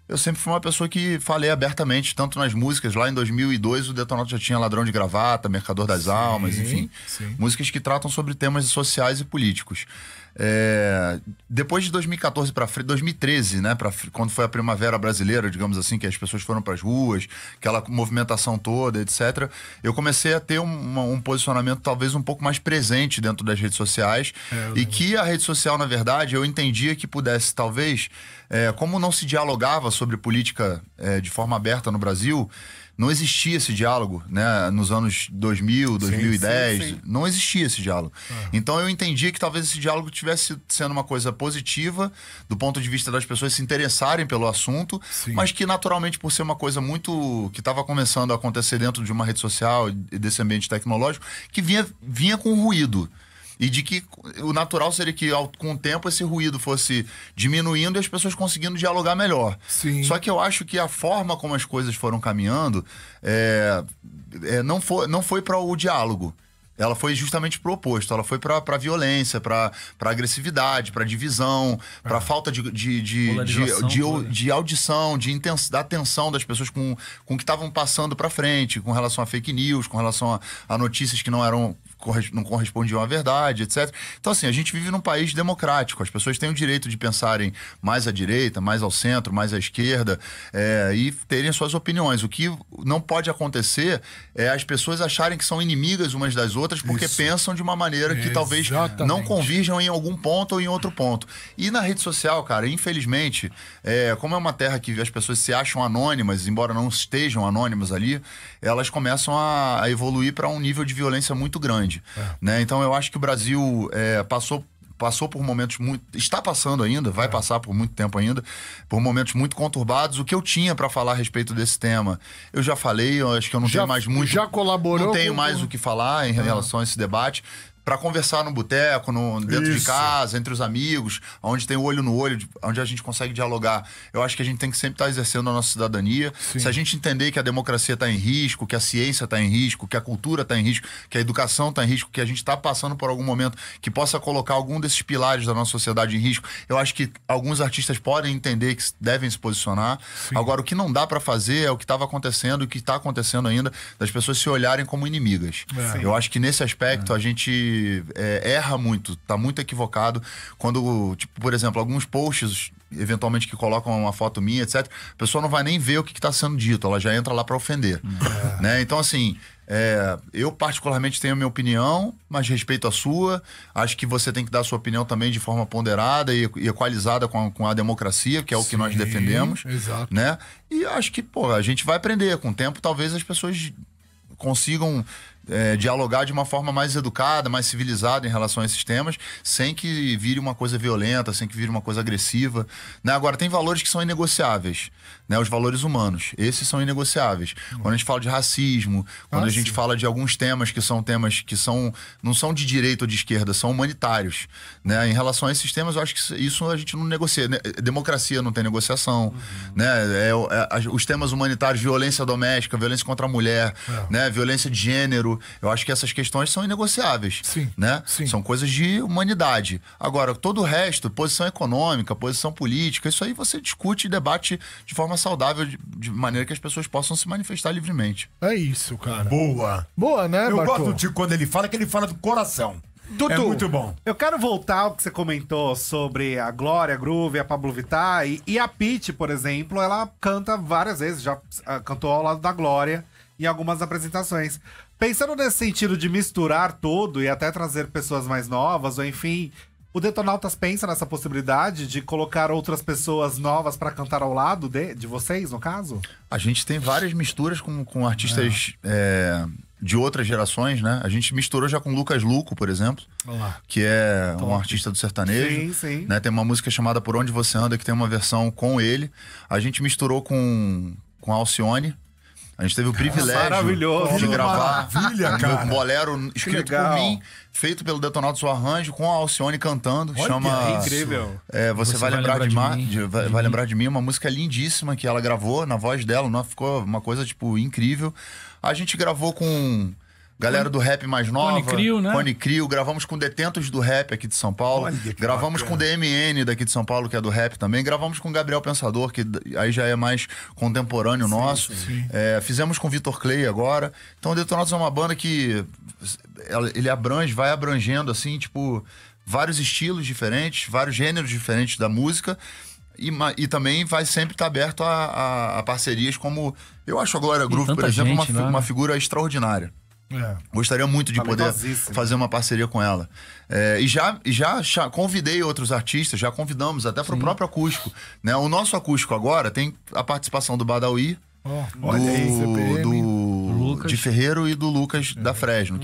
eu sempre fui uma pessoa que falei abertamente, tanto nas músicas. Lá em 2002 o Detonautas já tinha Ladrão de Gravata, Mercador das Almas, enfim. sim. Músicas que tratam sobre temas sociais e políticos. Depois de 2014 para frente, 2013, né, quando foi a Primavera Brasileira, digamos assim, que as pessoas foram para as ruas, aquela movimentação toda, etc., eu comecei a ter um posicionamento talvez um pouco mais presente dentro das redes sociais, e que a rede social, na verdade, eu entendia que pudesse, talvez, como não se dialogava sobre política de forma aberta no Brasil, não existia esse diálogo, né? Nos anos 2000, 2010, sim. não existia esse diálogo. Então eu entendi que talvez esse diálogo tivesse sendo uma coisa positiva do ponto de vista das pessoas se interessarem pelo assunto, mas que naturalmente, por ser uma coisa muito que estava começando a acontecer dentro de uma rede social e desse ambiente tecnológico, que vinha com ruído. E de que o natural seria que, com o tempo, esse ruído fosse diminuindo e as pessoas conseguindo dialogar melhor. Sim. Só que eu acho que a forma como as coisas foram caminhando não foi para o diálogo. Ela foi justamente pro oposto. Ela foi pra violência, pra agressividade, pra divisão, pra falta de audição, da atenção das pessoas com o que estavam passando pra frente, com relação a fake news, com relação a notícias que não correspondiam à verdade, etc. Então, assim, a gente vive num país democrático. As pessoas têm o direito de pensarem mais à direita, mais ao centro, mais à esquerda, e terem suas opiniões. O que não pode acontecer é as pessoas acharem que são inimigas umas das outras porque pensam de uma maneira que talvez não convirjam em algum ponto ou em outro ponto. E na rede social, cara, infelizmente, como é uma terra que as pessoas se acham anônimas, embora não estejam anônimas ali, elas começam a evoluir para um nível de violência muito grande. Né? Então eu acho que o Brasil passou por momentos está passando ainda, vai passar por muito tempo ainda, por momentos muito conturbados. O que eu tinha para falar a respeito desse tema, eu já falei, eu acho que eu não tenho mais muito... Já colaborou? Não tenho mais o que falar em relação a esse debate. Para conversar no boteco, dentro de casa, entre os amigos, onde tem o olho no olho, onde a gente consegue dialogar. Eu acho que a gente tem que sempre estar exercendo a nossa cidadania. Sim. Se a gente entender que a democracia está em risco, que a ciência está em risco, que a cultura está em risco, que a educação está em risco, que a gente está passando por algum momento que possa colocar algum desses pilares da nossa sociedade em risco, eu acho que alguns artistas podem entender que devem se posicionar. Sim. Agora, o que não dá para fazer é o que estava acontecendo e o que está acontecendo ainda, das pessoas se olharem como inimigas. Eu acho que nesse aspecto a gente erra muito, tá muito equivocado quando, tipo, por exemplo, alguns posts eventualmente que colocam uma foto minha, etc, a pessoa não vai nem ver o que está sendo dito, ela já entra lá para ofender, né? Então, assim, eu particularmente tenho a minha opinião, mas respeito a sua. Acho que você tem que dar a sua opinião também de forma ponderada e equalizada com a democracia, que é o que nós defendemos, né? E acho que, a gente vai aprender com o tempo, talvez as pessoas consigam dialogar de uma forma mais educada, mais civilizada em relação a esses temas, sem que vire uma coisa violenta, sem que vire uma coisa agressiva, né? Agora, tem valores que são inegociáveis, né? Os valores humanos, esses são inegociáveis. Quando a gente fala de racismo, quando a gente fala de alguns temas que não são de direita ou de esquerda, são humanitários, né? Em relação a esses temas, eu acho que isso a gente não negocia, né? Democracia não tem negociação, né? Os temas humanitários, violência doméstica, violência contra a mulher, né? Violência de gênero, eu acho que essas questões são inegociáveis, né? São coisas de humanidade. Agora, todo o resto, posição econômica, posição política, isso aí você discute e debate de forma saudável, de maneira que as pessoas possam se manifestar livremente. É isso, cara. Boa, né, Eu Bartô? gosto do Tico quando ele fala, que ele fala do coração. É muito bom. Eu quero voltar ao que você comentou sobre a Glória Groove, a Pablo Vittar e a Pitty, por exemplo, ela canta várias vezes, já cantou ao lado da Glória em algumas apresentações. Pensando nesse sentido de misturar tudo e até trazer pessoas mais novas, ou enfim, o Detonautas pensa nessa possibilidade de colocar outras pessoas novas pra cantar ao lado de vocês, no caso? A gente tem várias misturas com artistas de outras gerações, né? A gente misturou já com Lucas Luco, por exemplo, que é um artista do sertanejo. Sim. Né? Tem uma música chamada Por Onde Você Anda, que tem uma versão com ele. A gente misturou com a Alcione. A gente teve o privilégio de gravar um bolero escrito por mim, feito pelo Detonautas, o arranjo, com a Alcione cantando. Chama incrível. Você vai lembrar de mim. Vai lembrar de mim, uma música lindíssima que ela gravou na voz dela, não ficou uma coisa tipo incrível. A gente gravou com galera do rap mais nova, Cone Crew, né? Cone Crew, gravamos com Detentos do Rap aqui de São Paulo, gravamos com DMN daqui de São Paulo, que é do rap também, gravamos com Gabriel Pensador, que aí já é mais contemporâneo nosso. Fizemos com Vitor Clay agora. Então o Detonautas é uma banda que ele vai abrangendo assim, tipo, vários estilos diferentes, vários gêneros diferentes da música. E também vai sempre estar aberto a parcerias como... Eu acho a Glória Groove, por exemplo, uma figura extraordinária. Gostaria muito de poder fazer uma parceria com ela. E já convidei outros artistas, já convidamos até para o próprio acústico. Né? O nosso acústico agora tem a participação do Badawi, do de Ferreiro e do Lucas da Fresno.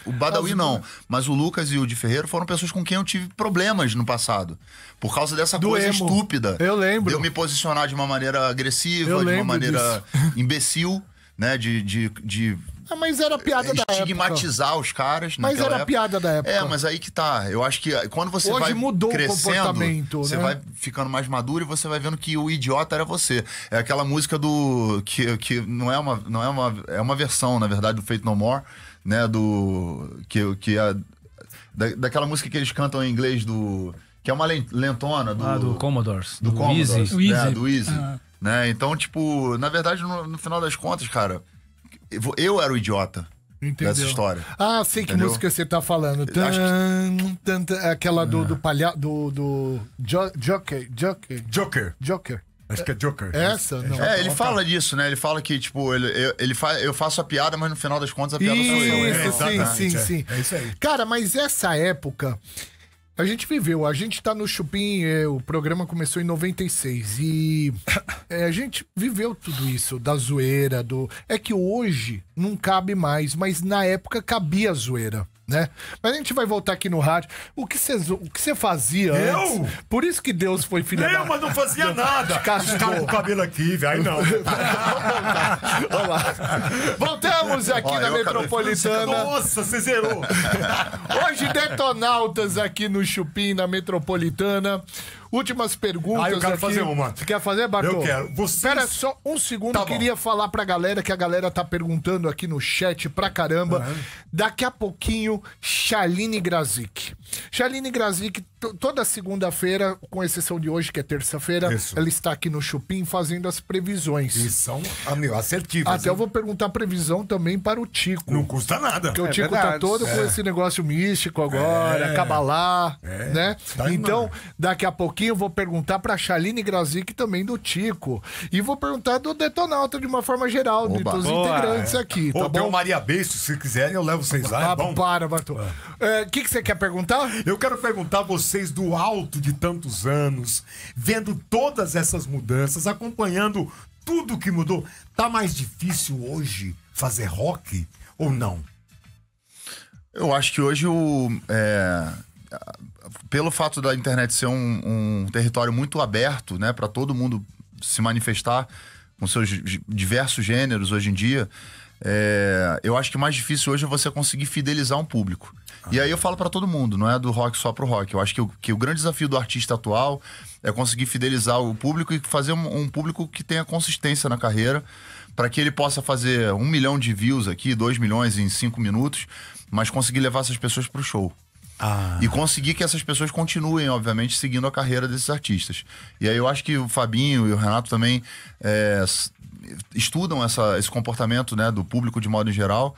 O Badawi não, mas o Lucas e o de Ferreiro foram pessoas com quem eu tive problemas no passado. Por causa dessa coisa estúpida. Eu lembro. De eu me posicionar de uma maneira agressiva, de uma maneira imbecil, né? Mas era piada da época. Estigmatizar os caras. Mas era época. Piada da época. Mas aí que tá. Eu acho que quando você hoje vai mudou crescendo, o comportamento, você vai ficando mais maduro e você vai vendo que o idiota era você. É aquela música do... Que é uma versão, na verdade, do Faith No More, né? Daquela música que eles cantam em inglês que é uma lentona do Commodores. Do Commodores. Do Easy. Né? Então, tipo, na verdade, no final das contas, cara... Eu era o idiota dessa história. Sei que música você tá falando. Aquela do palhaço. Do Joker. Acho que é Joker. Essa? Não. Ele fala disso, né? Ele fala que, tipo, eu faço a piada, mas no final das contas a piada sou eu. Sim. É isso aí. Cara, mas essa época... A gente viveu, a gente tá no Chupim, o programa começou em 96 e a gente viveu tudo isso, da zoeira, É que hoje não cabe mais, mas na época cabia a zoeira, né? Mas a gente vai voltar aqui no rádio. O que você fazia antes? Por isso que Deus foi filha da... mas não fazia nada. Cara com o cabelo aqui, velho, aí não. Vamos lá. Voltamos aqui na Metropolitana. Nossa, você zerou. Hoje, Detonautas aqui no Chupim, na Metropolitana. Últimas perguntas. Eu quero aqui. fazer uma. Você quer fazer, Bartô? Eu quero. Espera só um segundo. Tá queria falar pra galera que a galera tá perguntando aqui no chat pra caramba. Daqui a pouquinho, Shaline Grazik. Shaline Grazik, toda segunda-feira, com exceção de hoje, que é terça-feira, ela está aqui no Chupim fazendo as previsões. E são assertivas. Até eu vou perguntar a previsão também para o Tico. Não custa nada. Porque o Tico tá todo com esse negócio místico agora, cabalá, né? Tá então, daqui a pouquinho eu vou perguntar pra Shaline Grazik também do Tico. E vou perguntar do Detonauta de uma forma geral, dos integrantes aqui, tá Tem bom? o Maria Beiço, se quiserem, eu levo vocês lá. Para, Bartô. O que você quer perguntar? Eu quero perguntar a vocês do alto de tantos anos, vendo todas essas mudanças, acompanhando tudo que mudou. Tá mais difícil hoje fazer rock ou não? Eu acho que hoje pelo fato da internet ser um território muito aberto, né, para todo mundo se manifestar com seus diversos gêneros hoje em dia, eu acho que o mais difícil hoje é você conseguir fidelizar um público. E aí eu falo para todo mundo, não é do rock só pro rock. Eu acho que o grande desafio do artista atual é conseguir fidelizar o público e fazer um público que tenha consistência na carreira, para que ele possa fazer 1 milhão de views aqui, 2 milhões em 5 minutos, mas conseguir levar essas pessoas pro show. E conseguir que essas pessoas continuem, obviamente, seguindo a carreira desses artistas. E aí eu acho que o Fabinho e o Renato também estudam esse comportamento, né, do público de modo geral.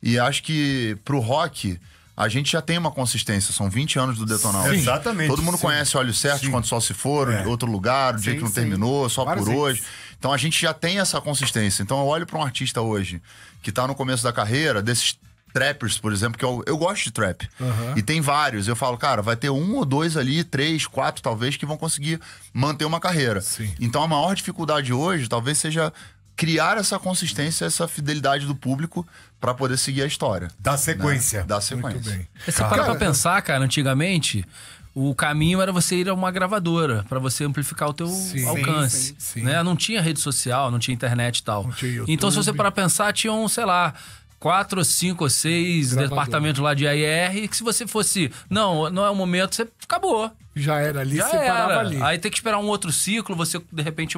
E acho que pro rock a gente já tem uma consistência. São 20 anos do Detonautas. Exatamente. Todo mundo conhece Olhos Certos, Quando o Sol se for, Outro Lugar, O Dia que Não Terminou, Só por Hoje. Então a gente já tem essa consistência. Então eu olho para um artista hoje que tá no começo da carreira, desses trappers, por exemplo, que eu gosto de trap. E tem vários. Eu falo, cara, vai ter 1 ou 2 ali, 3, 4 talvez, que vão conseguir manter uma carreira. Então a maior dificuldade hoje talvez seja criar essa consistência, essa fidelidade do público para poder seguir a história. Dá sequência. Né? Dá sequência. Muito bem. Você para pra pensar, cara, antigamente, o caminho era você ir a uma gravadora para você amplificar o teu alcance. Sim. Né? Não tinha rede social, não tinha internet e tal. Não tinha YouTube. Então, se você parar pra pensar, tinham, sei lá, 4, 5 ou 6 departamentos lá de AR, que se você fosse, não é o momento, você acabou. Já era ali, Já você parava era. ali. Aí tem que esperar um outro ciclo, você, de repente,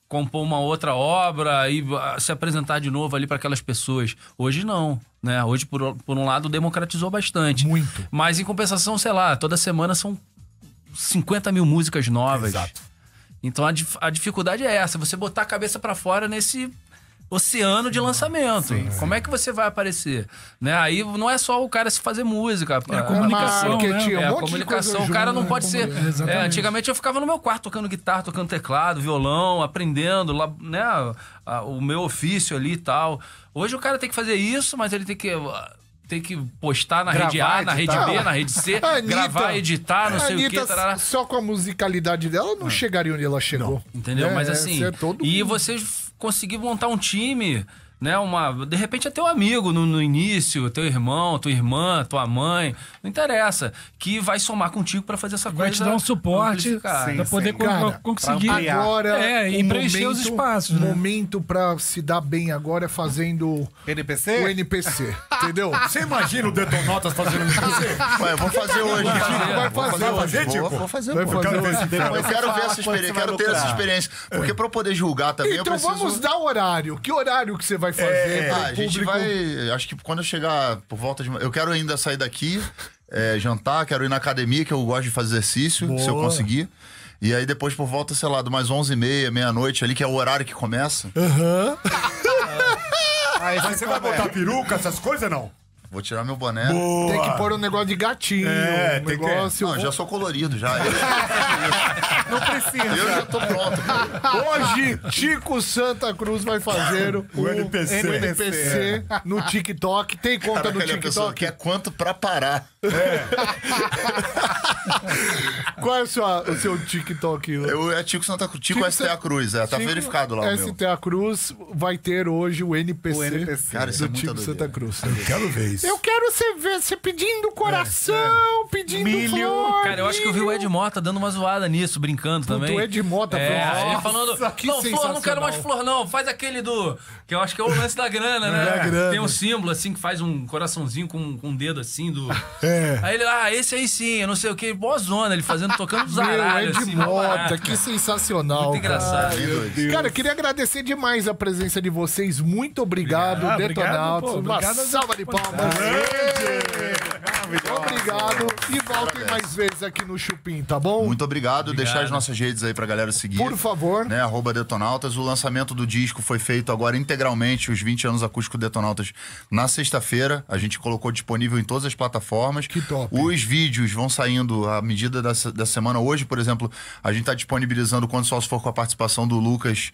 compor uma outra obra e se apresentar de novo ali para aquelas pessoas. Hoje não, né? Hoje, por um lado, democratizou bastante. Muito. Mas, em compensação, sei lá, toda semana são 50 mil músicas novas. Exato. Então, a dificuldade é essa, você botar a cabeça para fora nesse oceano de lançamento. Como é que você vai aparecer? Né? Aí não é só o cara se fazer música. É a comunicação, marketing, né? um A monte de comunicação. coisa O cara não junto, pode ser... Exatamente. Antigamente eu ficava no meu quarto tocando guitarra, tocando teclado, violão, aprendendo né, o meu ofício ali e tal. Hoje o cara tem que fazer isso, mas ele tem que postar na rede A, na rede B, na rede C, gravar, editar, não sei o que. Tarará. Só com a musicalidade dela não chegaria onde ela chegou. Entendeu? Mas assim, esse é todo e mundo. vocês conseguiram montar um time, né? De repente é teu amigo no início, teu irmão, tua irmã, tua mãe, não interessa, que vai somar contigo pra fazer essa Vai coisa. te dar um suporte amplificar. pra poder Cara, conseguir. Agora, e preencher os espaços, O né? momento pra se dar bem agora é fazendo o NPC? NPC, entendeu? Você imagina o Detonautas fazendo isso? Ué, vou fazer hoje. Vai fazer, Tico? Vou fazer, Vai pô. fazer ver hoje. esse Eu quero ver essa experiência, quero ter essa experiência. Porque pra eu poder julgar também, eu Então preciso... vamos dar horário. Que horário que você vai fazer pro A gente público? vai... Acho que quando eu chegar por volta de... Eu quero ainda sair daqui, jantar, quero ir na academia, que eu gosto de fazer exercício, se eu conseguir. E aí depois por volta, sei lá, de umas 11h30, meia-noite ali, que é o horário que começa. Aí Mas você vai botar peruca, essas coisas, não? Vou tirar meu boné. Tem que pôr um negócio de gatinho. É, um tem que- negócio. Não, eu já sou colorido, já. não precisa. Eu já tô pronto, cara. Hoje, Tico Santa Cruz vai fazer o NPC. NPC no TikTok. Tem conta Cara, no aquela pessoa TikTok? quer quanto pra parar. Qual é o seu TikTok? É Tico Santa Cruz. Tico Tico STA Cruz, tá Tico verificado lá o meu. STA Cruz vai ter hoje o NPC, O NPC. Cara, isso do é muita Tico doideira. Santa Cruz. Quero ver isso. Eu quero você pedindo coração, pedindo Milho. flor. Cara, eu acho que eu vi o Ed Mota dando uma zoada nisso, brincando também. o Ed Mota é, foi- ele Nossa, falando, que não, flor, não quero sensacional. mais flor não, faz aquele que eu acho que é o lance da grana, né? Da grana. Tem um símbolo assim, que faz um coraçãozinho com um dedo assim do... É. Aí ele, esse aí sim, eu não sei o que, boa zona, ele fazendo, tocando os Meu, aralhos Ed assim. Mota, que sensacional. Muito engraçado. Cara. Meu Deus. Cara, eu queria agradecer demais a presença de vocês. Muito obrigado, Obrigado, Detonautas. pô, Uma obrigado. salva de palmas. Obrigado. E voltem mais vezes aqui no Chupim, tá bom? Muito obrigado. Deixar as nossas redes aí pra galera seguir. Por favor. Né, @Detonautas. O lançamento do disco foi feito agora integralmente, os 20 anos acústico Detonautas, na sexta-feira. A gente colocou disponível em todas as plataformas. Que top. Os vídeos vão saindo à medida da semana. Hoje, por exemplo, a gente tá disponibilizando Quando Só Se For, com a participação do Lucas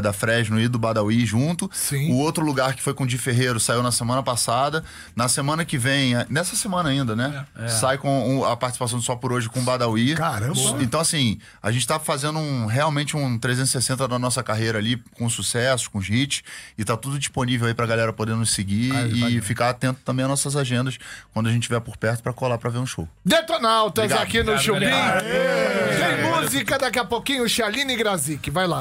da Fresno e do Badawi junto. Sim. O outro lugar que foi com o Di Ferreiro saiu na semana passada. Na semana que vem, nessa semana ainda, né? Sai com a participação do Só Por Hoje com o Badawi. Caramba. Então, assim, a gente tá fazendo realmente um 360 da nossa carreira ali, com sucesso, com os hits, e tá tudo disponível aí pra galera poder nos seguir e ficar atento também às nossas agendas quando a gente estiver por perto pra colar pra ver um show. Detonautas Obrigado. aqui no Chupim. Tem música daqui a pouquinho, Chaline Grazik. Vai lá.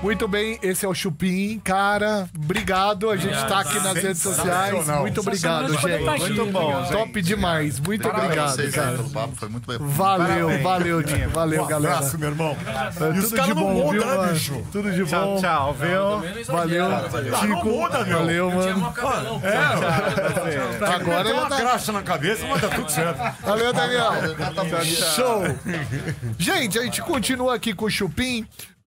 Muito bem, esse é o Chupim, cara. Obrigado, a gente tá aqui nas redes sociais. Sensacional. Muito obrigado, Sensacional poder gente. tá aqui, bom, gente. Top demais. Muito Parabéns obrigado, vocês aí cara. pelo papo, foi muito bem. Valeu, Tico. Valeu, Um galera. abraço, meu irmão. É, E os tudo caras de não bom, viu, mudam, né, mano? bicho? Tudo de bom. Tchau, viu? Valeu, Não Tico. muda, meu. Valeu, mano. Agora Tem ele uma tá... graxa na cabeça, mas tá tudo certo. Valeu, Daniel. Show. Gente, a gente continua aqui com o Chupim.